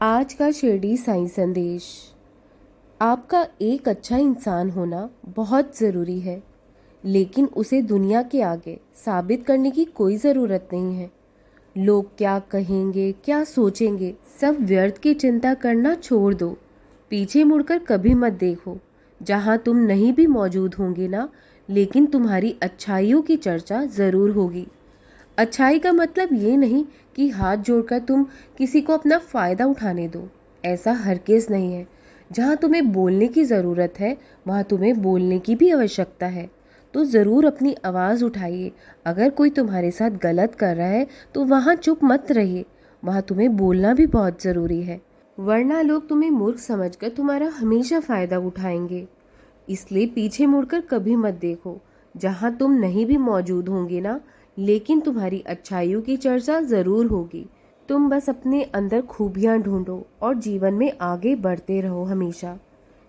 आज का शिरडी साईं संदेश। आपका एक अच्छा इंसान होना बहुत ज़रूरी है, लेकिन उसे दुनिया के आगे साबित करने की कोई ज़रूरत नहीं है। लोग क्या कहेंगे, क्या सोचेंगे, सब व्यर्थ की चिंता करना छोड़ दो। पीछे मुड़कर कभी मत देखो। जहाँ तुम नहीं भी मौजूद होंगे ना, लेकिन तुम्हारी अच्छाइयों की चर्चा ज़रूर होगी। अच्छाई का मतलब ये नहीं कि हाथ जोड़कर तुम किसी को अपना फ़ायदा उठाने दो। ऐसा हरगिज़ नहीं है। जहाँ तुम्हें बोलने की ज़रूरत है, वहाँ तुम्हें बोलने की भी आवश्यकता है। तो ज़रूर अपनी आवाज़ उठाइए। अगर कोई तुम्हारे साथ गलत कर रहा है तो वहाँ चुप मत रहिए। वहाँ तुम्हें बोलना भी बहुत ज़रूरी है, वरना लोग तुम्हें मूर्ख समझकर तुम्हारा हमेशा फ़ायदा उठाएंगे। इसलिए पीछे मुड़कर कभी मत देखो। जहाँ तुम नहीं भी मौजूद होंगे ना, लेकिन तुम्हारी अच्छाइयों की चर्चा ज़रूर होगी। तुम बस अपने अंदर खूबियाँ ढूंढो और जीवन में आगे बढ़ते रहो हमेशा,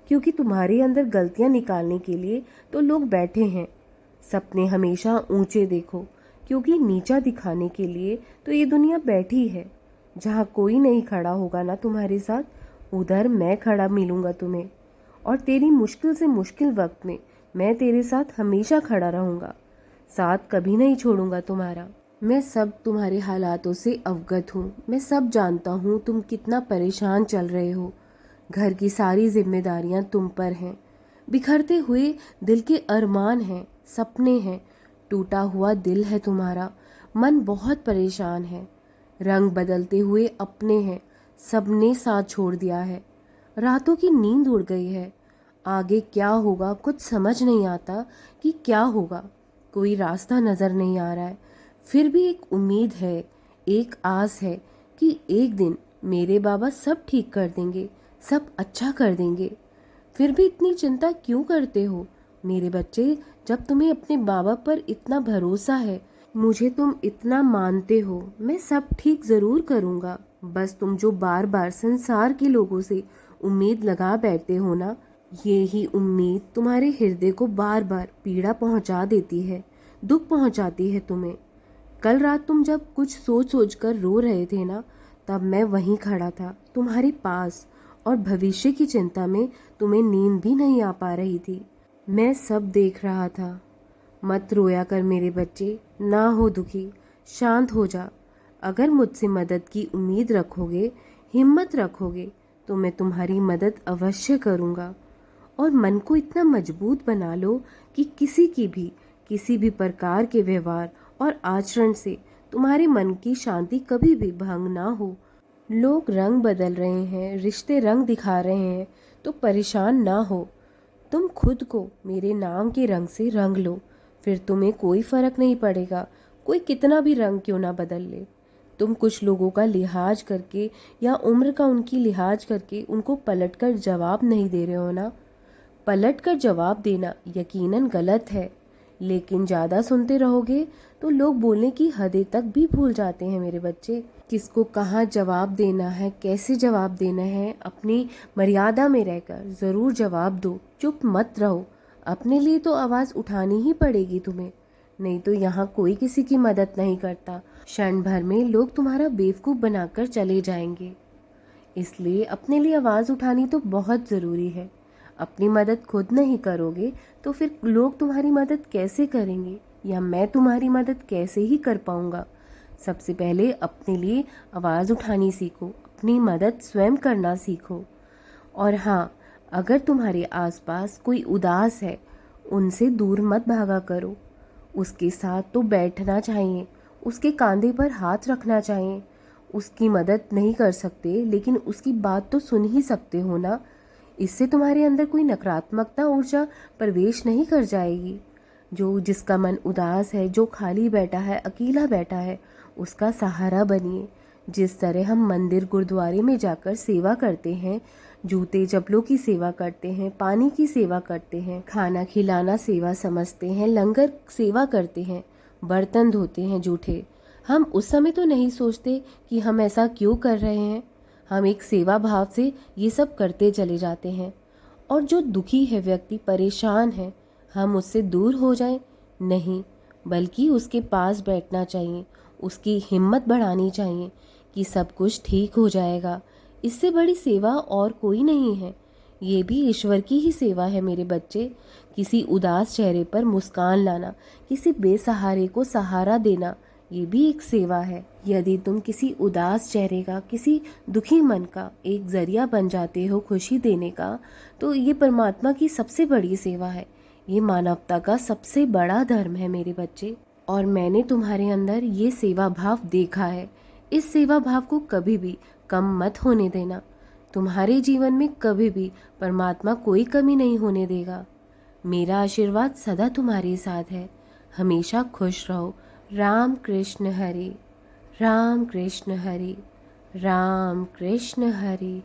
क्योंकि तुम्हारे अंदर गलतियाँ निकालने के लिए तो लोग बैठे हैं। सपने हमेशा ऊंचे देखो, क्योंकि नीचा दिखाने के लिए तो ये दुनिया बैठी है। जहाँ कोई नहीं खड़ा होगा ना तुम्हारे साथ, उधर मैं खड़ा मिलूंगा तुम्हें। और तेरी मुश्किल से मुश्किल वक्त में मैं तेरे साथ हमेशा खड़ा रहूंगा। साथ कभी नहीं छोड़ूंगा तुम्हारा। मैं सब तुम्हारे हालातों से अवगत हूँ। मैं सब जानता हूँ तुम कितना परेशान चल रहे हो। घर की सारी जिम्मेदारियाँ तुम पर हैं। बिखरते हुए दिल के अरमान हैं, सपने हैं। टूटा हुआ दिल है तुम्हारा। मन बहुत परेशान है। रंग बदलते हुए अपने हैं, सबने साथ छोड़ दिया है। रातों की नींद उड़ गई है। आगे क्या होगा कुछ समझ नहीं आता कि क्या होगा। कोई रास्ता नज़र नहीं आ रहा है। फिर भी एक उम्मीद है, एक आस है कि एक दिन मेरे बाबा सब ठीक कर देंगे, सब अच्छा कर देंगे। फिर भी इतनी चिंता क्यों करते हो मेरे बच्चे? जब तुम्हें अपने बाबा पर इतना भरोसा है, मुझे तुम इतना मानते हो, मैं सब ठीक ज़रूर करूँगा। बस तुम जो बार बार संसार के लोगों से उम्मीद लगा बैठते हो ना, ये ही उम्मीद तुम्हारे हृदय को बार बार पीड़ा पहुंचा देती है, दुख पहुंचाती है तुम्हें। कल रात तुम जब कुछ सोच सोच कर रो रहे थे ना, तब मैं वहीं खड़ा था तुम्हारे पास, और भविष्य की चिंता में तुम्हें नींद भी नहीं आ पा रही थी। मैं सब देख रहा था। मत रोया कर मेरे बच्चे, ना हो दुखी, शांत हो जा। अगर मुझसे मदद की उम्मीद रखोगे, हिम्मत रखोगे, तो मैं तुम्हारी मदद अवश्य करूँगा। और मन को इतना मजबूत बना लो कि किसी भी प्रकार के व्यवहार और आचरण से तुम्हारे मन की शांति कभी भी भंग ना हो। लोग रंग बदल रहे हैं, रिश्ते रंग दिखा रहे हैं, तो परेशान ना हो। तुम खुद को मेरे नाम के रंग से रंग लो, फिर तुम्हें कोई फर्क नहीं पड़ेगा, कोई कितना भी रंग क्यों ना बदल ले। तुम कुछ लोगों का लिहाज करके या उम्र का उनकी लिहाज करके उनको पलटकर जवाब नहीं दे रहे हो ना। पलट कर जवाब देना यकीनन गलत है, लेकिन ज़्यादा सुनते रहोगे तो लोग बोलने की हदें तक भी भूल जाते हैं मेरे बच्चे। किसको कहाँ जवाब देना है, कैसे जवाब देना है, अपनी मर्यादा में रहकर ज़रूर जवाब दो। चुप मत रहो। अपने लिए तो आवाज़ उठानी ही पड़ेगी तुम्हें, नहीं तो यहाँ कोई किसी की मदद नहीं करता। क्षण भर में लोग तुम्हारा बेवकूफ़ बनाकर चले जाएंगे। इसलिए अपने लिए आवाज़ उठानी तो बहुत ज़रूरी है। अपनी मदद खुद नहीं करोगे तो फिर लोग तुम्हारी मदद कैसे करेंगे, या मैं तुम्हारी मदद कैसे ही कर पाऊँगा। सबसे पहले अपने लिए आवाज़ उठानी सीखो, अपनी मदद स्वयं करना सीखो। और हाँ, अगर तुम्हारे आसपास कोई उदास है, उनसे दूर मत भागा करो। उसके साथ तो बैठना चाहिए, उसके कंधे पर हाथ रखना चाहिए। उसकी मदद नहीं कर सकते, लेकिन उसकी बात तो सुन ही सकते हो ना। इससे तुम्हारे अंदर कोई नकारात्मकता ऊर्जा प्रवेश नहीं कर जाएगी। जिसका मन उदास है, जो खाली बैठा है, अकेला बैठा है, उसका सहारा बनिए। जिस तरह हम मंदिर गुरुद्वारे में जाकर सेवा करते हैं, जूते चप्पलों की सेवा करते हैं, पानी की सेवा करते हैं, खाना खिलाना सेवा समझते हैं, लंगर सेवा करते हैं, बर्तन धोते हैं जूठे, हम उस समय तो नहीं सोचते कि हम ऐसा क्यों कर रहे हैं। हम एक सेवा भाव से ये सब करते चले जाते हैं। और जो दुखी है व्यक्ति, परेशान है, हम उससे दूर हो जाएं? नहीं, बल्कि उसके पास बैठना चाहिए, उसकी हिम्मत बढ़ानी चाहिए कि सब कुछ ठीक हो जाएगा। इससे बड़ी सेवा और कोई नहीं है। ये भी ईश्वर की ही सेवा है मेरे बच्चे। किसी उदास चेहरे पर मुस्कान लाना, किसी बेसहारे को सहारा देना, ये भी एक सेवा है। यदि तुम किसी उदास चेहरे का, किसी दुखी मन का एक जरिया बन जाते हो खुशी देने का, तो ये परमात्मा की सबसे बड़ी सेवा है। ये मानवता का सबसे बड़ा धर्म है मेरे बच्चे। और मैंने तुम्हारे अंदर ये सेवा भाव देखा है। इस सेवा भाव को कभी भी कम मत होने देना। तुम्हारे जीवन में कभी भी परमात्मा कोई कमी नहीं होने देगा। मेरा आशीर्वाद सदा तुम्हारे साथ है। हमेशा खुश रहो। राम कृष्ण हरे, राम कृष्ण हरे, राम कृष्ण हरे।